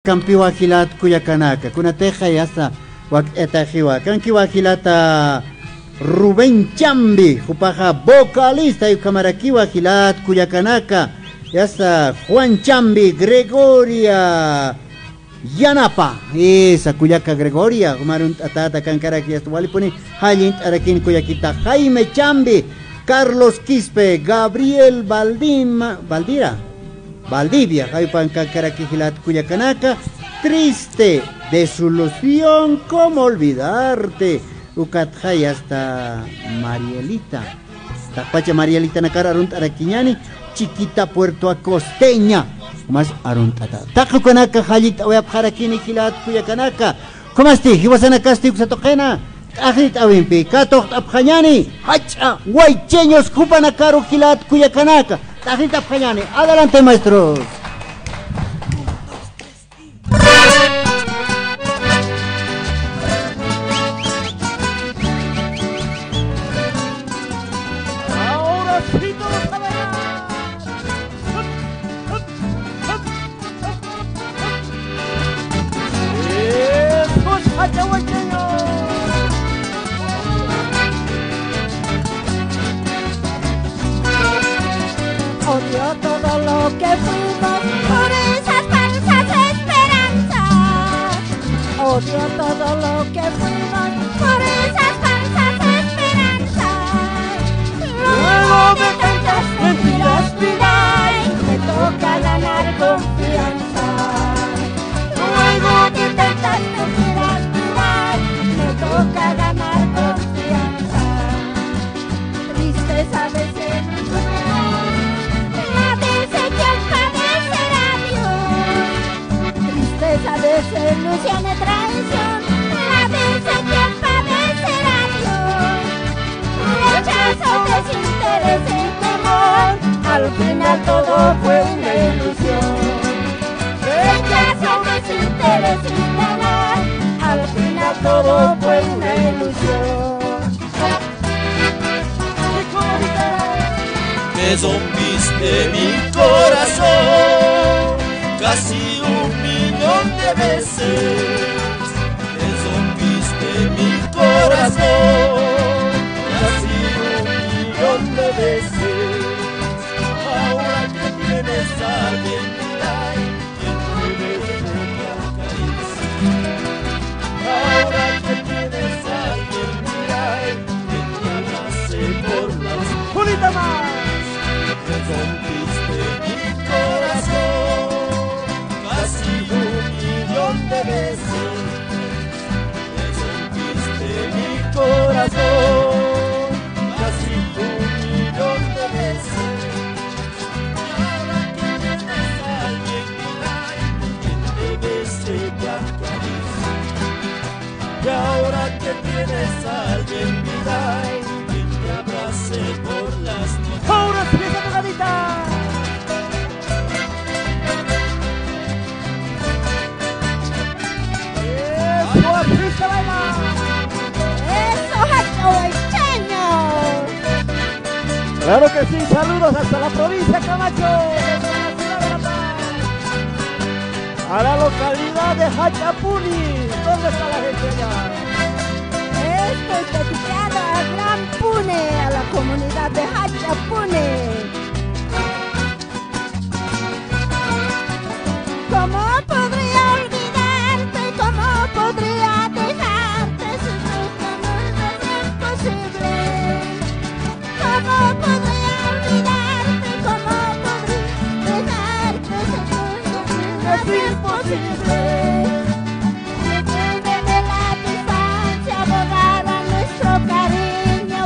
campi wakilat kuyakanaka kunateja y hasta etajiwa kanki wakilata Rubén Chambi jupaja vocalista y camaraki wakilat kuyakanaka y hasta Juan Chambi Gregoria Yanapa esa kuyaka Gregoria kumarun atata kankaraki hasta walipuni halint arakin kuyakita Jaime Chambi Carlos Quispe Gabriel Valdivia, Jaipan Cacaraquijilat Cuyacanaka, triste, desolución, ¿cómo olvidarte? Ucatjay hasta Marielita, Tapacha Marielita Nakara Arunt Araquiñani, Chiquita Puerto Acosteña, más Arunt Ata. Tajucanaka, Jayita, Oyaparakini Jilat Cuyacanaka, ¿cómo estás? ¿Giwasanacasti Uxatojena? Ajit Awimpi, Katok Abjayani, Hacha, Guaycheños, Cupanacaro Jilat Cuyacanaka. Tajita Payani, adelante maestros. Ahora sí todos a bailar. Escucha, guacheño. Odio todo lo que fuimos por esas falsas esperanzas. Odio todo lo que fuimos por esas falsas esperanzas. Luego de tantas mentiras, me toca ganar confianza. Luego de tantas mentiras, me toca ganar confianza. Tristeza de ser desilusión y traición, la decepción padecerá Dios. Rechazo, desinterés y temor, al final todo fue una ilusión. Rechazo, desinterés y temor, al final todo fue una ilusión. Me zombiste mi corazón, casi 1.000.000 de veces. Me zombiste mi corazón, casi 1.000.000 de veces. Ahora que tienes a alguien que te acaricie. Ahora que tienes a alguien que te abrace por las ¡Julita más! Me rompiste mi corazón casi 1.000.000 de veces. Me rompiste mi corazón casi 1.000.000 de veces. Y ahora que tienes a alguien que te bese y te acaricie. Y ahora que tienes a alguien que te abrace por las noches. ¡Ahora sí esa tocadita! ¡Eso, así se baila! ¡Eso, jachoecheño! ¡Claro que sí! ¡Saludos hasta la provincia Camacho! ¡Desde la ciudad de La Paz! A la localidad de Hachapuni. ¿Dónde está la gente allá? Esto es dedicado a Gran Pune, a la comunidad de Hachapune. ¿Cómo podría olvidarte? ¿Cómo podría dejarte si esto no es posible? ¿Cómo podría olvidarte? ¿Cómo podría dejarte si esto no es posible?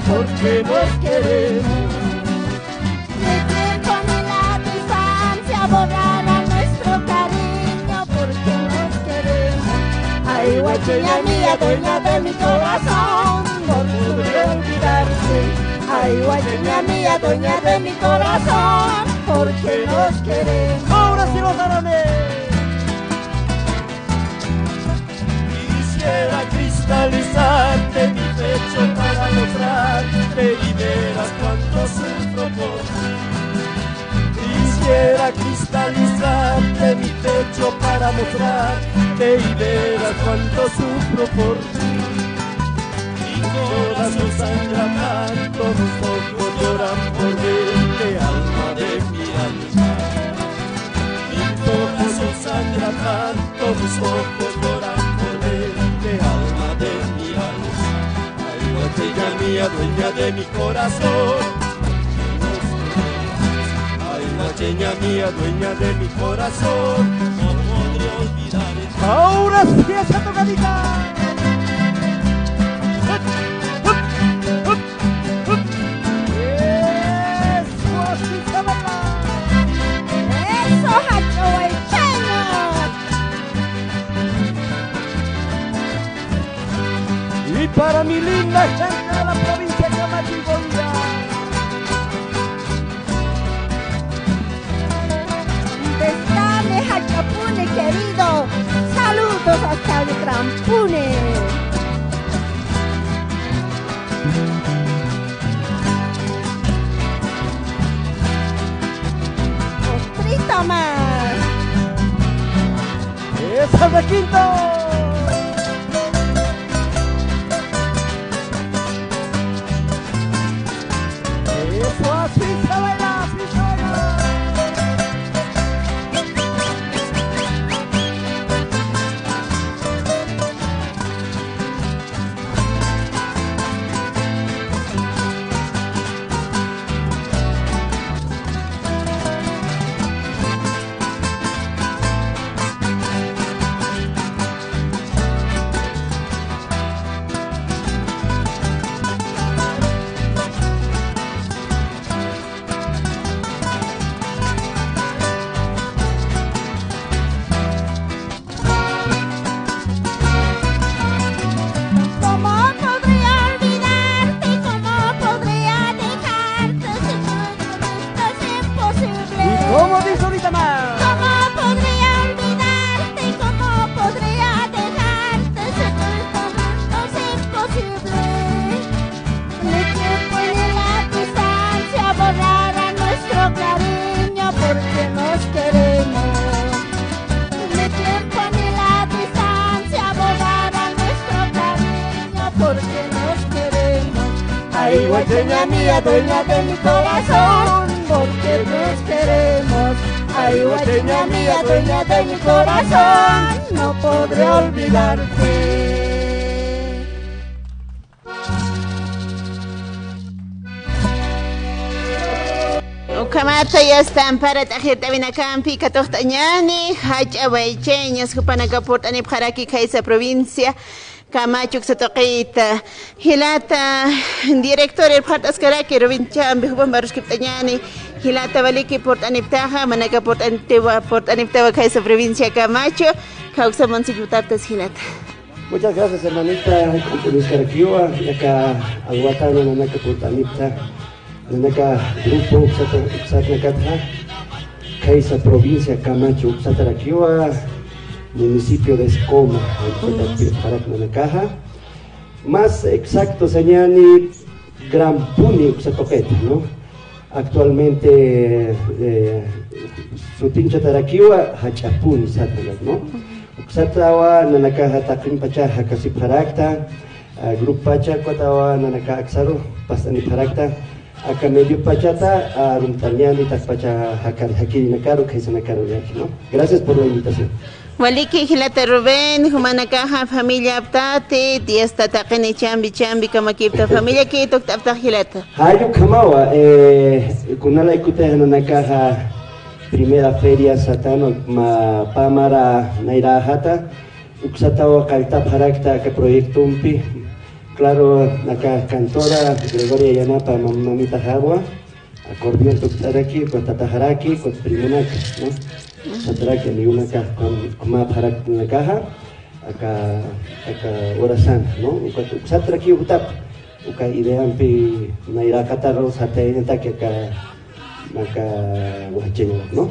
Porque nos queremos. El tiempo ni la distancia borrará nuestro cariño porque nos queremos. Ay, guacheña mía, dueña de mi corazón, no podré olvidarte. Ay, guacheña mía, dueña de mi corazón, porque nos queremos. ¡Ahora sí los varones! Quisiera cristalizarte mi pecho para lograrte y verás cuánto sufro por ti. Quisiera cristalizarte mi pecho para para mostrarte y verás cuánto sufro por ti. Mi corazón sangra tanto, mis ojos lloran por verte, alma de mi alma. Mi corazón sangra tanto, mis ojos lloran por verte, alma de mi alma. Ay, guacheña mía, dueña de mi corazón. Ay, guacheña mía, dueña de mi corazón. No podré olvidar esta. Ahora sí esa tocadita. Eso, así se baila. Eso, Hacho Huaycheño. Y para mi linda gente de la provincia de Camacho y Bolívar. Destame, Hachapune querido. Saludos hasta el Gran Pune. Otrito más. ¡Esa de Quinto! Eso, así se baila, así se baila. ¿Cómo podría olvidarte? ¿Cómo podría dejarte? Si esto es imposible. ¿Y cómo dice ahorita más? ¿Cómo podría olvidarte? ¿Cómo podría dejarte? Si esto es imposible. Ni tiempo ni la distancia borrará nuestro cariño porque nos queremos. Ni tiempo ni la distancia borrará nuestro cariño porque nos queremos. Ay, guacheña mía, dueña de mi corazón, porque nos queremos. Ay, guacheña mía, dueña de mi corazón, no podré olvidarte. Ukamata ya están para tajirta vinakampi katohtañani hacha huaycheñas hupanakapurt anipjaraki kaisa provincia Camacho Xatoqita Hilata director el Partaskaraki Rovinchambi Huban Baruskiptañani Hilata Valiki Port Aniptaja Manaka Port Aniptawa kaisa provincia Camacho Causa Monsillutatas Hilata. Muchas gracias, hermanita. Luis Caraquiwa, acá Aguatana, Nanaka Putanipta, Nanaka Grupo Xatnacatja, Kaisa Provincia Camacho, Xataraquiwa, municipio de Escoma, para Nanacaja. Más exacto, señani Gran Puni, Xatoqueta, ¿no? Actualmente, su pincha Taraquiwa, Hachapuni, Satnagat, ¿no? Xatawa nanakaha takrim pacha hakasi parakta grup pacha kwatawa nanaka aksaro pastani parakta aka medio pachata rumtanyani tak pacha hakiri nakaro kaisa nakaro yaki, ¿no? Gracias por la invitación. Waliki Hilata Rubén, Humanakaja, familia Aptate, Tiesta Takeni Chambi, Kamakipta, familia Kito, Apta Hilata. Hayo Kamawa, kunala ikuteja nanakaha primera feria satano ma pamara nairahata uksatawa kalta parakta ka proyectumpi claro naka cantora Gregoria Yanapa mamita Jagua acordeón tuktaraki con tataharaki con primunak, ¿no? Sataraki ni una ka con ma parak nakaha aka orasan, ¿no? Uksatraki utap uka ideampi nairakata rosate taki maka wacheño, ¿no?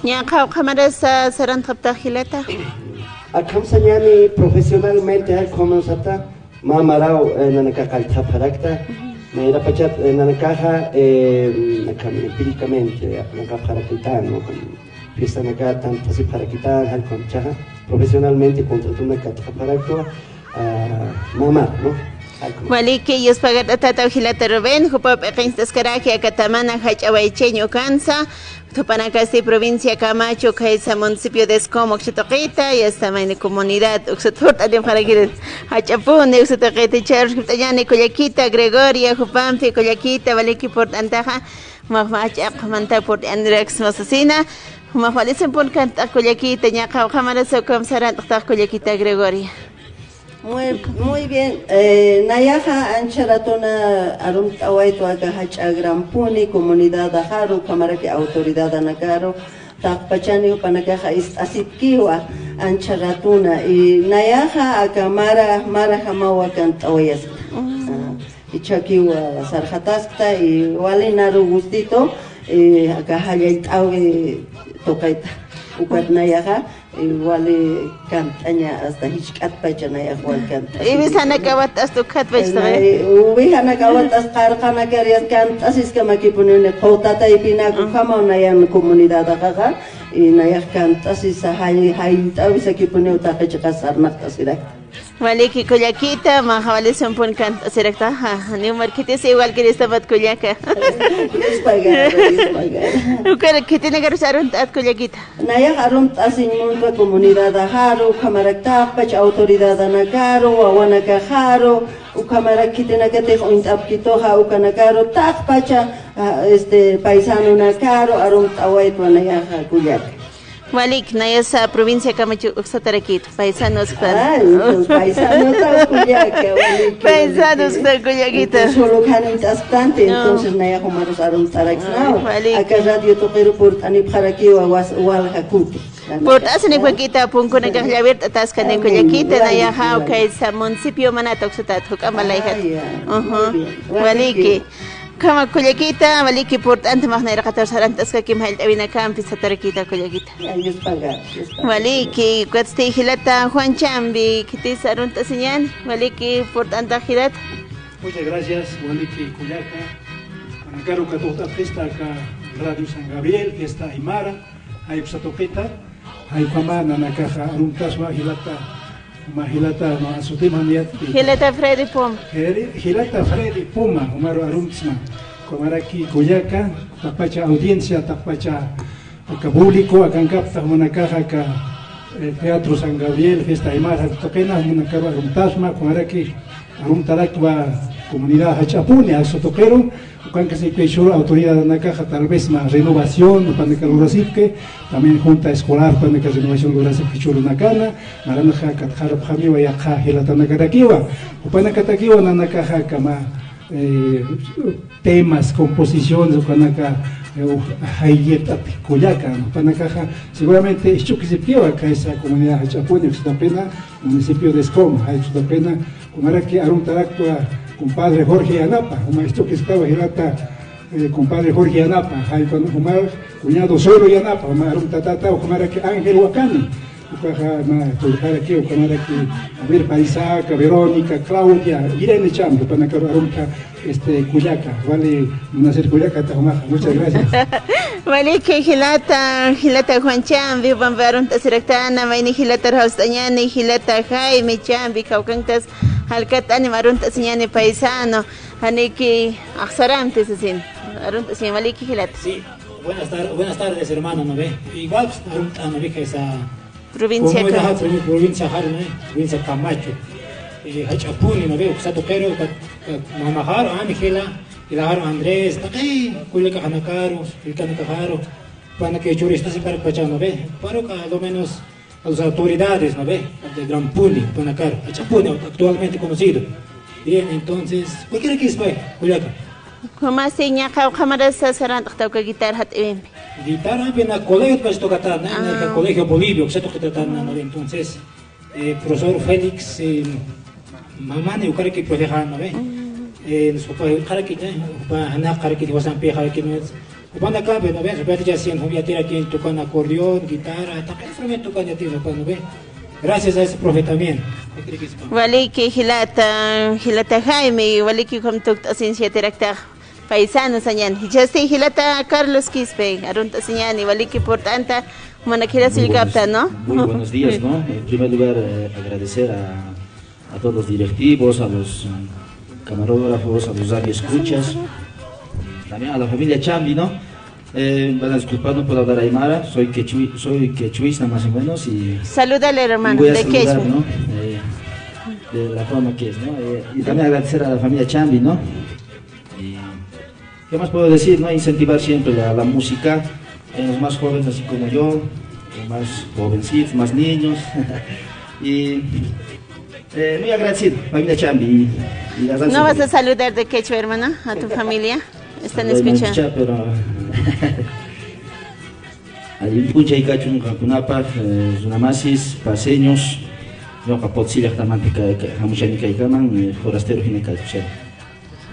Ya cámaras serán taptajileta. Akam sañani profesionalmente hay como sata mamarao nanaka kalta parakta naira pachat nanakaja nakam empíricamente naka parakita, no fiesta acá tanto así para quitar al conchaja profesionalmente contrató una cata para actuar mamá, ¿no? Waliki ellos pagan tata ujilata Rubén, Jupap Equinstas Caraqui, Acatamana, Hachawaicheño Cansa, Tupanacasti, provincia Camacho, Caisa, municipio de Escomo, Xitoquita, y esta maine comunidad, Uxaturta de Paraguir, Hachapune, Uxatoquita, Charles, Tayane, Coyaquita, Gregoria, Jupampi, Coyaquita, Valiki por Antaja, Mahmachap, Manta por Andrex Mosasina, Mahwalicen por Canta, Coyaquita, Ñaca, Jamara, Socom, Sarat, Coyaquita, Gregoria. Muy bien. Nayaja ancharatona arum awaito agahacha grampuni comunidad aharu kamaraki autoridad anagaro takpachani upanagaja asitkiwa ancharatuna y nayaja akamara mara hamawa kantawayas ichakiwa sarjataskta y walinaru gustito agahaya awe tokaita ukat nayaja igual cantaña hasta hichkat pachana ya igual canta y bisana kawatas tu kat pachana ubihana kawatas qarqana querías cantas es que makipune qotata y pina kama una yan comunidad agaga y naya cantas y hay tabisa kipune utaqacha sarnaqtasira Maliki Coyaquita, Mahawale son pon canta serecta, ni marquete es igual que esta bat Coyaca. Es pagar. ¿Qué tiene que usar un tat Coyaquita? Naya harum asin mundo comunidad haru, kamarakta, pach autoridad anagaro, awanaka haru, ukamarakite nagate intapkito ha ukanagaro, tak pacha paisano nakaro, arum await wanaya Coyaca. Malik, na esa provincia Camacho, Uxataraquito, paisanos para. Paisanos para Cuyaca, paisanos para Cuyaquita. Solo canitas plante, entonces na ya humaros arum taraxnao. Acá radio toquero por anipjaraki o walhakuti. Por hacen en Cuyaquita, punco na kahlavert atascan en Cuyaquita, na ya hao que es municipio manata Uxatat, Hucamalaihat. Maliki. Kama Cuyaquita, Maliki por tanto más naira 14 arantas que mal avina campi Sataraquita Cuyaquita. Maliki, cuatsti hilata Juan Chambi, que te sarunta señal, Maliki por tanta hilata. Muchas gracias, Maliki Cuyaca. Anacaro Catota Festa acá Radio San Gabriel, que está Aymara, hay Usatoqueta, hay Pamana, Nakaja, Aruntasma, Hilata. Mahilata no asutimaniat Hilata Freddy Puma Hilata Freddy Puma Umaro Arumtsma Comaraki Cuyaca tapacha audiencia tapacha acá público acá en capta una caja acá Teatro San Gabriel Fiesta Aymara toquena una cara Arumtasma Comaraki Arumtarakwa comunidad Hachapune a Sotoquero cuando se hizo autoridad de la caja tal vez más renovación para que lo recibe también junta escolar para que renovación lo recibe chulo na cana naranja katjar phami wa yakha hilata na karakiwa upana katakiwa na caja kama temas composiciones para que hayeta Cuyaca para caja seguramente esto que se pierde acá esa comunidad Hachapune está pena municipio de Escom está pena como que Arumtarakwa compadre Jorge Anapa, un maestro que estaba Hilata, compadre Jorge Anapa, hay cuando Omar, cuñado solo Yanapa, Omar un tatata, Omar aquí Ángel Huacani, Omar aquí, Omar aquí, a ver, Paisaca, Verónica, Claudia, Irene Chambo, para que Arumta, Cuyaca, vale, nacer Cuyaca, Tahumaja, muchas gracias. Vale, que Hilata Juan Chambi, Bambarunta Serectana, Maini Hilata Raustañani, Hilata Jaime Chambi, Caucantas, Alcatani Marunta señane paisano, Aniki Axarantes, así, Arunta señane Maliki Hilata. Sí, buenas tardes hermano, ¿no ve? Igual Arunta no ve que esa provincia provincia Camacho, Hachapuni, ¿no ve? Xatoquero, Mamajaro, Ángela, Ilajaro Andrés, Culica Hanacaro, Ilcanacajaro, para que churistas y para Pachano, ¿no ve? Para que lo menos a las autoridades, ¿no ve? De Gran Puni, Panacar, Hachapuni, actualmente conocido. Bien, entonces, cualquiera que es, Cuyaca. ¿Cómo se llama? ¿Cómo se llama? ¿Cómo guitarra? Guitarra, en el colegio que se toca, en el colegio Bolivia, que se toca, entonces, profesor Félix, mamá, yo creo que puede dejar, ¿no ve? Su padre, creo que vas a empezar, que no es. Cuando acabe, ¿no ves? Repete ya si en tira aquí tocan acordeón, guitarra, también instrumento tocan ya tiene, ¿no ves? Gracias a ese profe también. Vale que Hilata Jaime, vale que como tu asistencia directa paisano señan. Ya estoy Hilata Carlos Quispe, Arunta señan y vale que por tanta Manaquera Silcapta, ¿no? Muy buenos días, ¿no? En primer lugar, agradecer a todos los directivos, a los camarógrafos, a los radioescuchas, también a la familia Chambi, ¿no? Van a disculpar, no puedo hablar aymara, soy quechuista más o menos y... Salúdale, hermano, voy a de saludar, quechua. ¿no? De la forma que es, ¿no? Y también agradecer a la familia Chambi, ¿no? Y, ¿qué más puedo decir, no? Incentivar siempre la música en los más jóvenes, así como yo, más jovencitos, más niños. Y muy agradecido, familia Chambi. Y la ¿No vas a saludar de quechua, hermano, a tu familia? Están escuchando. Pero hay un pucha y cacho un cacunapac, unamasis, paseños, no capotzilla tamantica, hamuchanica y caman, forastero ginecacho.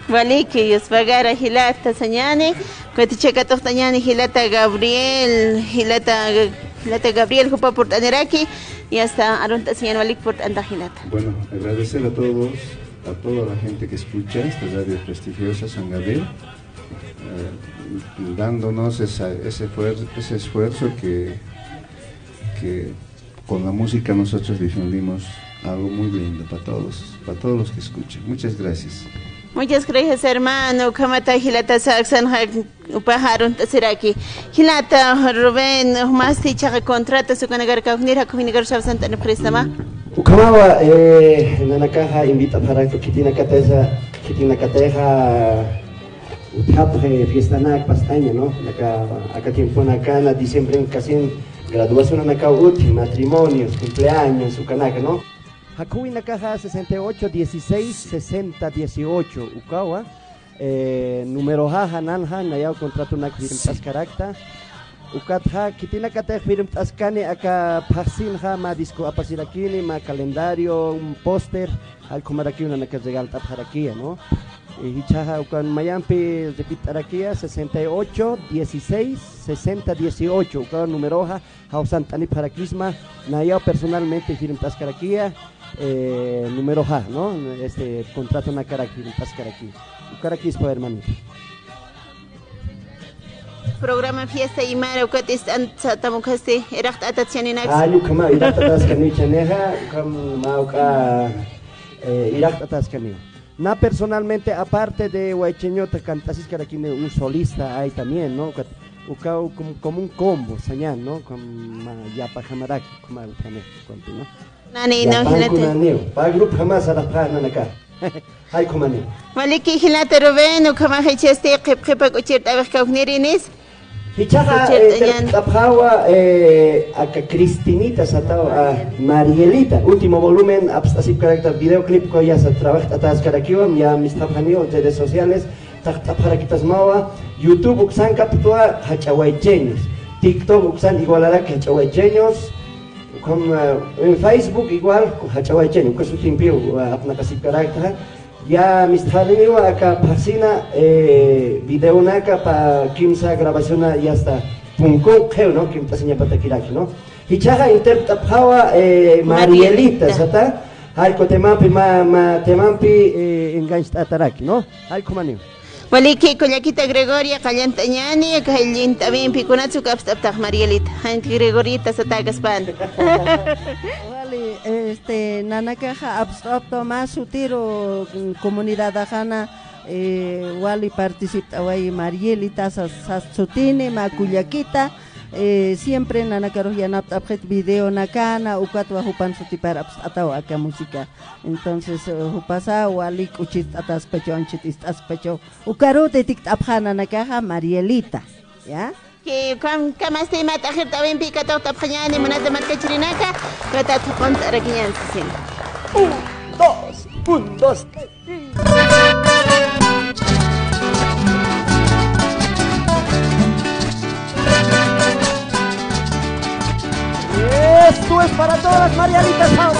Waliki, Yusbagara, Hilata, Sañani, Cueticheca Tostañani, Hilata Gabriel, Hilata Gabriel, Jupa por Taneraki, y hasta Aronta Sian Walik por Anta Hilata. Bueno, agradecer a todos, a toda la gente que escucha esta radio prestigiosa San Gabriel, dándonos ese esfuerzo que con la música nosotros difundimos algo muy lindo para todos los que escuchan. Muchas gracias. Muchas gracias, hermano. Kamata Hilata Saxan Upaharun Tasiraki. Hilata Rubén, más ticha contrata su canagar kaunira kuminigar shavsan tan prestama. Ukamawa nanakaha invita para que kitina kateja utapre fiestanak pastaña, ¿no? Acá tiempo acá en diciembre casi graduación acá matrimonios, cumpleaños, ukanaka, ¿no? Hakui Nakaja 68 16 60 18 Ukawa número jaja nanja nayao contrato nak firm tascarakta ukatha kitina kata firm taskane aka pasinja ma disco apasirakini ma calendario un póster al comarakina naka regal taparakia, ¿no? Hichaja ukan mayampi repitarakia 68 16 60 18 ukawa número jaja hausantani parakisma nayao personalmente firm taskarakia número ja, ¿no? Este contrato na Caraqui, Caraqui es para hermanito. Programa fiesta y mara ukatis antamukaste eracht atatsianinax. Kama eracht ataskanichaneja kam mauka eracht ataskani. Na personalmente aparte de Huaycheñota cantasis Caraquine un solista hay también, ¿no? Ucao como un combo, señal, ¿no? Como yapa jamaraki, como también, ¿no? Nani no hilate. Pa grupo jamás a la pana acá. Hay como ni. Maliki hilate Rubén, ukama hecheste qepa kuchirta abakauniris. Hichaja tapjawa acá Cristinita satao a Marielita, último volumen, así carácter videoclip que ya se trabaja atrás caraquiwa, ya mis tapjanio redes sociales, tapjaraquitas mawa, YouTube uksan captua hachawaicheños, TikTok uksan igualará que hachawaicheños. En Facebook igual, hachawaicheño, que su tiempo apna casi carácter. Ya mis jardines acá pasina video naka pa kimsa grabación ya está. Punko creo, ¿no? Que me señala para kiraki, ¿no? Hichaja interpretawa Marielita, ¿sata? Algo temampi temampi engancha ataraki, ¿no? Algo manio. Waliki Collaquita Gregoria Callantañani, Kailin también Picunatsu Capstaptag Marielita, Hanti Gregorita Satagaspan. Vale, Nanakaja abstracto más sutiro comunidad ajana, Wali participa Wai Marielita Sasutine, Macuyaquita. Siempre nanakaro ya naptapjet video nakana ukatwa hupan sutipar atau aka música, entonces hupasa walik uchit atas pecho anchit istas pecho ukaro tetik tapjana nakaja Marielita, ya que kama estimat akhir tawin pika to tapjani manata matkachrinaka kata tuqont arakiyan sin 1 2 Esto es para todas las Marielitas ahora.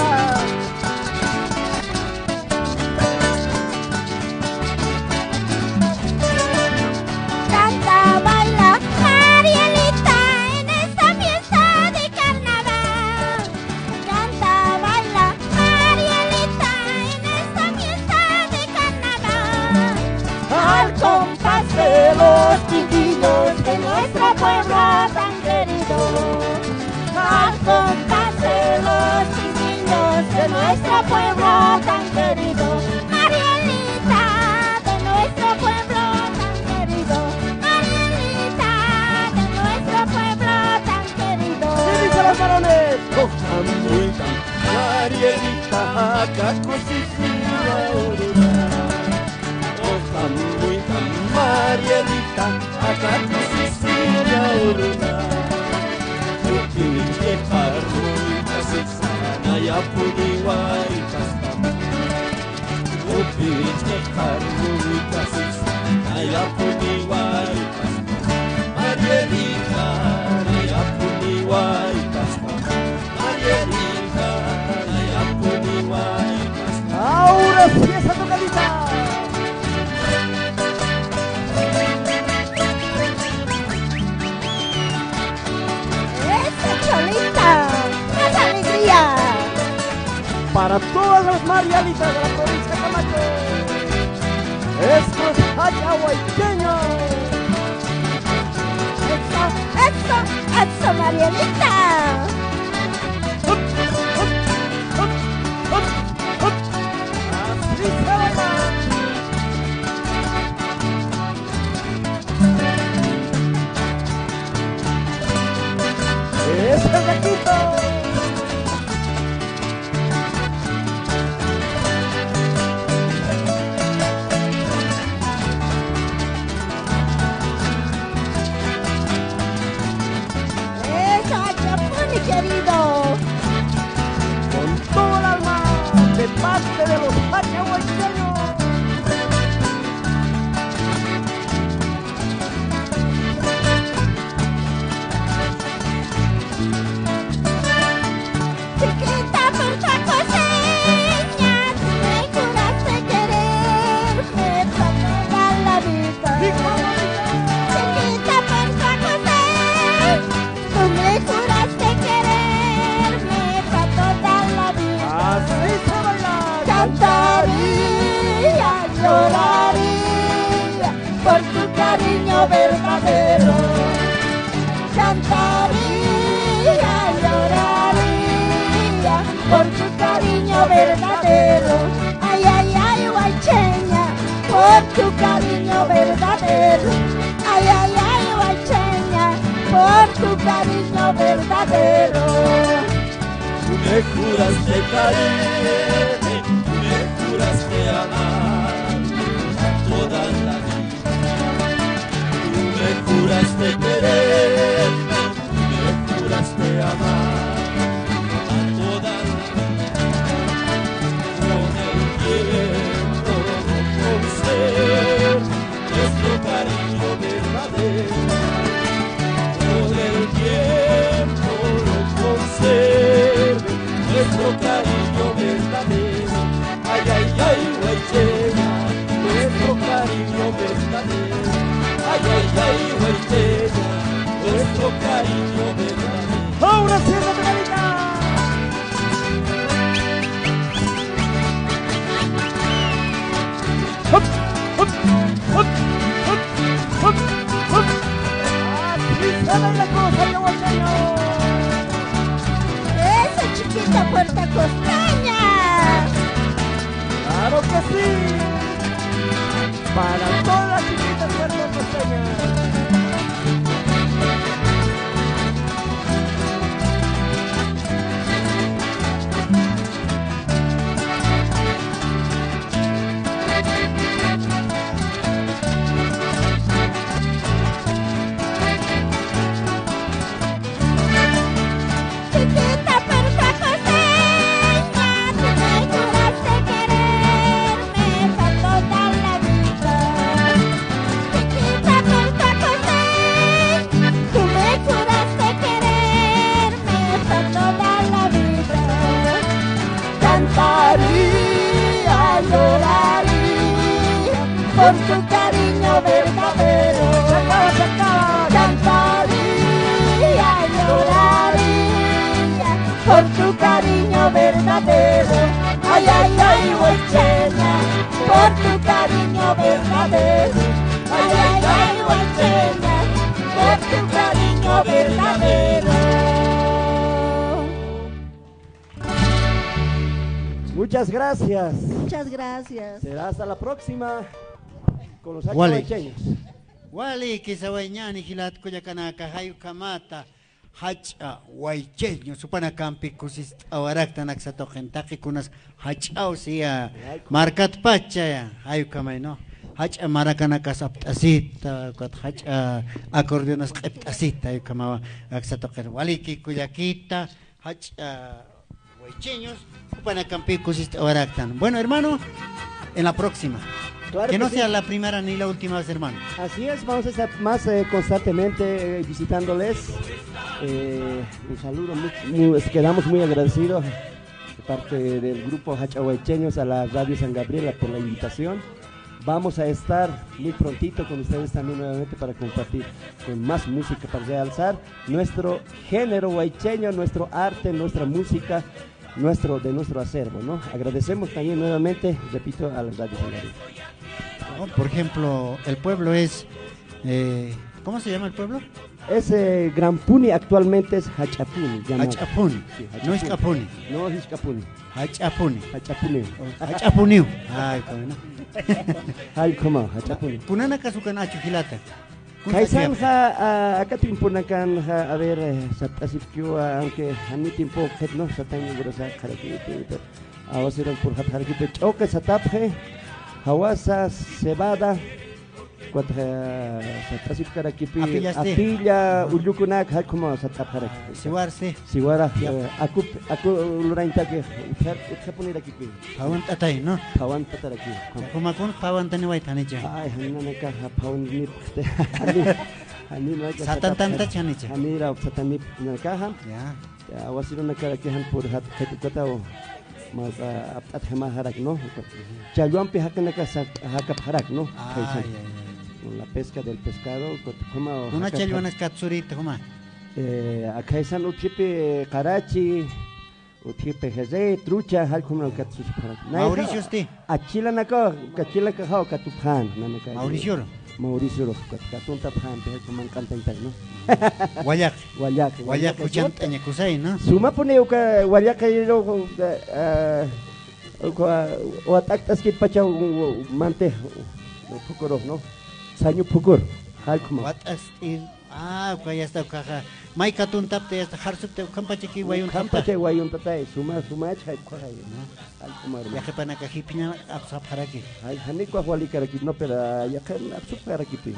Canta, baila, Marielita, en esta fiesta de carnaval. Canta, baila, Marielita, en esta fiesta de carnaval. al compás de los chiquillos de nuestro pueblo tan querido. de nuestro pueblo tan querido. Marielita, de nuestro pueblo tan querido. Marielita, de nuestro pueblo tan querido. ¿Qué dicen los varones? Cojamuita, Marielita, Acacosicina, Uruna. Cojamuita, Marielita, Acacosicina, Uruna. Ukiche Harmuita, Sisana, Yapuniwai, Pastam. Ukiche Harmuita, Sisana, Yapuniwai, Pastam. Marielita, Yapuniwai, Pastam. Marielita, Yapuniwai, Pastam. Ahora sí esa tocadita. ¡Esa cholita! ¡Más alegría! Para todas las Marielitas de la provincia de Camacho. Esto es Hachahuayqueño. ¡Eso, eso, eso, Marielita! Así se baila. Ese requito. ¡Eso, Achapuni, querido! Con todo el alma de parte de los hachahuayqueños. Chiquita por tu coseña, tú me juraste quererme para toda la vida. Chiquita por tu coseña, tú me juraste quererme para toda la vida. Así se baila. Cantaría, lloraría por tu cariño verdadero. Cantaría, lloraría por tu cariño verdadero. Ay, ay, ay, guaycheña, por tu cariño verdadero. Ay, ay, ay, guaycheña, por tu cariño verdadero. Tú me juraste quererme, tú me juraste amar toda la vida. Tú me juraste quererme, tú me juraste amar toda la vida. Con el tiempo conservo nuestro cariño verdadero. Con el tiempo lo conservo nuestro cariño verdadero. Ay, ay, ay, guaychena, nuestro cariño verdadero. Ay, ay, ay, guaychena, nuestro cariño verdadero. Ahora sí esa tocadita. Hop, hop, hop, hop, hop, hop. Así se baila cosa, hachahuayqueño. Esa chiquita puerta costeña. Claro que sí. Para todas las chiquitas puertas costeñas. Chiquita puerta costeña, tú me juraste quererme para toda la vida. Chiquita puerta costeña, tú me juraste quererme para toda la vida. Cantaría, lloraría por tu cariño verdadero. Cantaría, lloraría por tu cariño verdadero. Ay, ay, ay, guaychena, por tu cariño verdadero. Ay, ay, ay, guaychena, por tu cariño verdadero. Muchas gracias. Muchas gracias. Será hasta la próxima con los Wally. hachahuaycheños. Wali kisawañani hilat kuyakanaka hayu kamata hacha waycheño supana campi kusis awarakta naksato gentaki kunas hachao sia markat pacha ya hayu kamay no hacha marakanaka saptasita kat hacha acordeonas qeptasita hayu kamawa aksato ken waliki kuyakita hacha waycheños supana campi kusis awaraktan. Bueno, hermano, en la próxima. Claro que no sí. sea la primera ni la última vez, hermano. Así es, vamos a estar más constantemente visitándoles. Un saludo, quedamos muy agradecidos de parte del grupo Hachahuaycheños a la Radio San Gabriela por la invitación. Vamos a estar muy prontito con ustedes también nuevamente para compartir con más música, para realzar nuestro género huaycheño, nuestro arte, nuestra música, de nuestro acervo, ¿no? Agradecemos también nuevamente, repito, a la Radio San Gabriela. Por ejemplo, el pueblo es, ¿cómo se llama el pueblo? Es Gran Puni, actualmente es Hachapuni. Hachapuni, Sí, no es Capuni. No es Capuni. Hachapuni. Hachapuni. Hachapuniu. Ay, cómo no. Ay, ¿cómo? Hachapuni. Punana kasukan achujilata. Kaisan acá timpunakan a ver asifkio aunque a mi tiempo no satan grosa karakito. Ahora serán por hatarkito choque satapje. Hawasa cebada. Cuatro satasif karakipi apilla uyukunak hay como satapjarak. Siwarse. Siwara aku lurainta que usted poner aquí. Pawan tatay, ¿no? Pawan tataraki. Como con pawan tani wai tani ja. Ay, hanina neka pawan ni. Hani neka. Satan tanta chani ja. Hani ra satan ni neka. Ya. Awasiro neka ki han por hat ketukatao. Mas at hema harak no. Chayuan pi hakana ka hakap harak no. Ay. La pesca del pescado, como una chelwana katsurita, ¿cómo? Acá están utipe karachi, utipe jeze, trucha, hal como el katsus para. Mauricio este. Achila naka, kachila ka hao katupan, nanaka. Mauricio. Mauricio, katunta pan, pero como encanta no. Guayak. Guayak. Guayak kuchan tanya kusay, ¿no? Suma pone uka guayak yo o ataktas kit pacha mante, pukoro, no. Saño pukur, halkuma. What is ya está caja. Mai katun tapte ya está harsupte kampache ki wayun tapta. Kampache wayun tapta, suma chay kwahay, no. Halkuma. Ya que pana ka hipina apsa paraki. Ay, hani kwa wali karaki no pero ya que apsup karaki pi.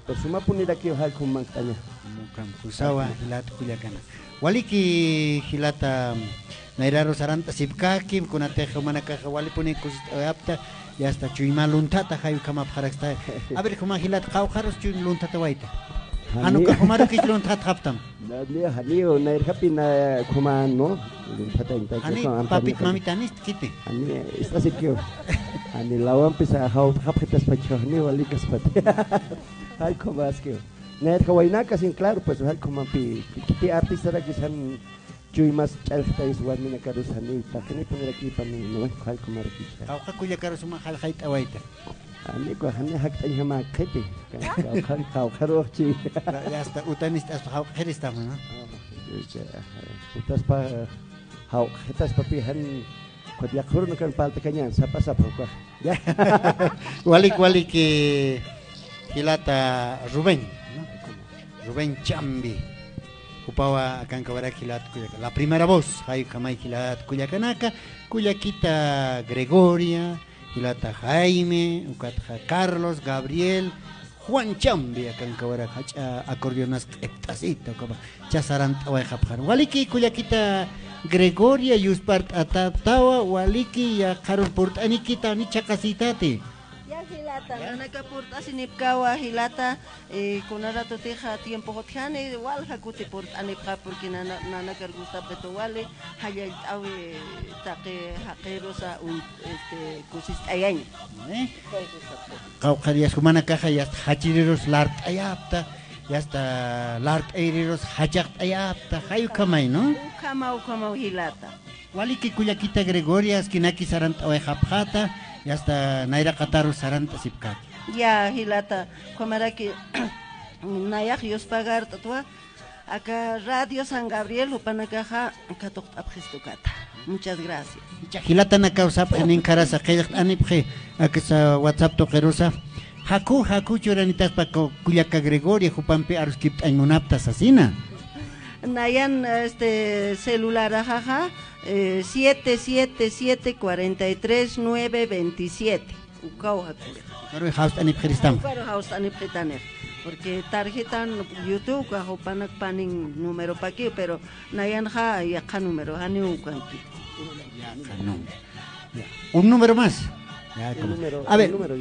Pero suma punira ki halkuma tanya. Mukam kusawa hilat kulyakana. Wali ki hilata nairaro saranta sipkaki kunate manaka wali puni kusit apta. Ya está chuima luntata hayu kama paraksta. A ver cómo hilat qawqaros chuin luntata waita. Anu ka humaro ki luntata haptam. Hani o nair hapina kuman no. Luntata inta. Hani papit mamitanis kiti. Hani está sikio. Hani lawan pisa hau hapitas pacho ni walikas pati. Hay como askio. Nair kawainaka sin claro pues hay como pi artista ra kisan Chui mas chalta is wan mina karus hani takni punira ki pani no khal kumar ki Kau ka kuya karus ma khal khait awaita. Ani ko hani hak tan hama khati kau kharo chi Ya está utanis as hau kherista ma. utas pa hau khetas papi han ko dia khurun kan palta kanya sapa ko ya Wali que hilata Rubén, ¿no? Rubén Chambi. Upawa akan kawara kilat kuyaka. La primera voz, hay kamay kilat kuyakanaka, kuyakita Gregoria, kilata Jaime, ukatja Carlos, Gabriel, Juan Chambi akan kawara hacha acordeonas eptasita kaba chasarant away hapjar. Waliki kuyakita Gregoria yuspart atatawa waliki ya karun purt anikita ni chakasitate. Hilata, nanaka purta sinipkawa hilata kunara toteja tiempo hotjane wal hakuti purt anipka porque nanaka gusta beto wale haya awe take hakerosa un kusis ayañ Kauqarias humana caja ya hachiriros lart ayapta ya está lart eiriros hachak ayapta hayu kamay no kamau hilata waliki kuyakita Gregoria skinaki sarant awe hapjata ya hasta Naira Kataru Saranta Sipkaki. Ya, hilata, Comaraki Nayak Yospagar Tatua, acá Radio San Gabriel, Upanacaja, Katok Abjistukata. Muchas gracias. Chajilata na causap anin karasa qeylaq anipje akasa WhatsApp to qerusa. Haku churanitas pa Culiaca Gregoria Jupampi Aruskip Aymunaptas asina. Nayan celular ajaja 777-43-927. Ukau hakure. Karo house anip Christam. Karo house anip Taner. Porque tarjeta YouTube kahopanak paning número pa aquí, pero nayan ha yaka número hani ukanki. Un número más. El número, a ver, el número